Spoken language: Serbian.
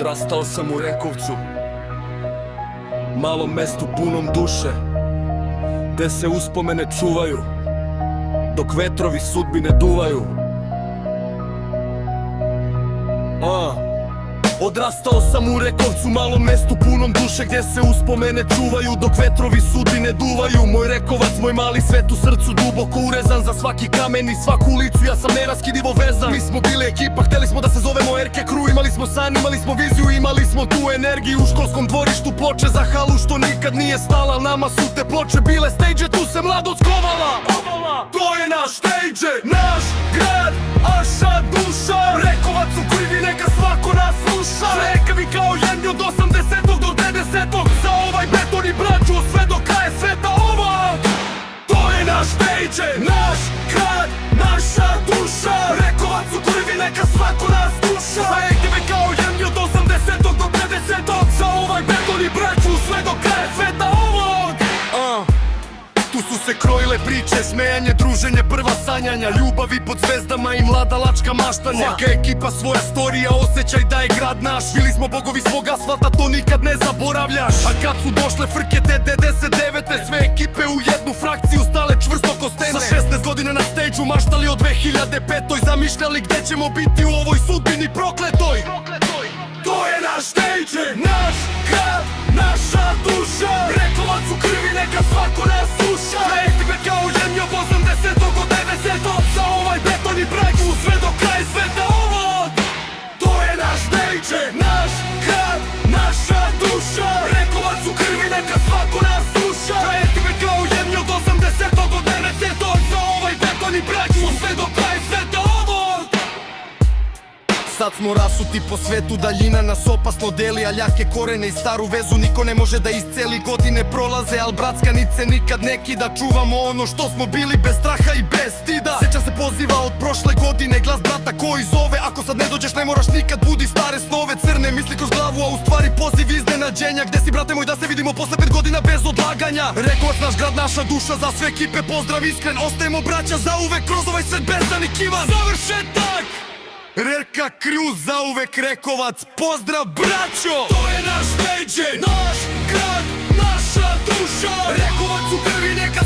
Odrastao sam u Rekovcu, malom mestu punom duše, gde se uspomene čuvaju, dok vetrovi sudbine duvaju. Odrastao sam u Rekovcu, malom mestu punom duše, gdje se uspomene čuvaju, dok vetrovi sudbine duvaju. Moj Rekovac, moj mali svet u srcu duboko urezan, za svaki kamen i svaku ulicu ja sam neraskidivo vezan. Mi smo bili ekipa, hteli smo da se zovemo Erke Crew, imali smo san, imali smo viziju, imali smo tu energiju. U školskom dvorištu ploče za halu što nikad nije stala, nama su te ploče bile stage, tu se mladost kovala. To je naš stage, naš grad, naša duša. Rekovac u krivi, neka svako nas sluša. Rekavi kao jedni od 80. do 90. Za ovaj beton i braću sve do kraja sveta ovog. To je naš stage, naš grad, naša duša. Rekovac u krivi, neka svako nas sluša. Rekavi kao jedni od 80. do 90. Za ovaj beton i braću sve do kraja sveta ovog. Tu su se krojile priče, smejanje, druženje, prva sanjanja, ljubavi pod zvezdama i mladalačka maštanja. Svaka ekipa svoja storija, osjećaj da je grad naš. Bili smo bogovi svog asfalta, to nikad ne zaboravljaš. A kad su došle frke te 99. sve ekipe u jednu frakciju stale čvrsto ko stene. Sa 16 godina na stage-u maštali o 2005. Zamišljali gde ćemo biti u ovoj sudbini prokletoj. To je naš stage, naš grad, naša duša. Rekovac u krvi, neka svako nas sluša. Ekipe kao jedni od 80. do 90. Za ovaj beton i braću sve do kraja sveta ovog. To je naš stage, naš grad, naša duša. Rekovac u krvi, neka svako nas sluša. Ekipe kao jedni od 80. do 90. Za ovaj beton i braću sve do kraja sveta ovog. Sad smo rasuti po svetu, daljina nas opasno deli, a ljake korene i staru vezu niko ne može da isceli. Godine prolaze, al bratskanice nikad ne kida. Čuvamo ono što smo bili bez straha i bez stida. Seća se poziva od prošle godine, glas brata koji zove. Ako sad ne dođeš ne moraš nikad, budi stare snove. Crne misli kroz glavu, a u stvari poziv iznenađenja. Gde si brate moj, da se vidimo posle 5 godina bez odlaganja. Rekovac, naš grad, naša duša, za sve ekipe pozdrav iskren. Ostajemo braća zauvek kroz ovaj svet bezdan i kivan. Završetak! Erke Crew, zauvek Rekovac, pozdrav braćo! To je naš stage, naš grad, naša duša. Rekovac u krvi, neka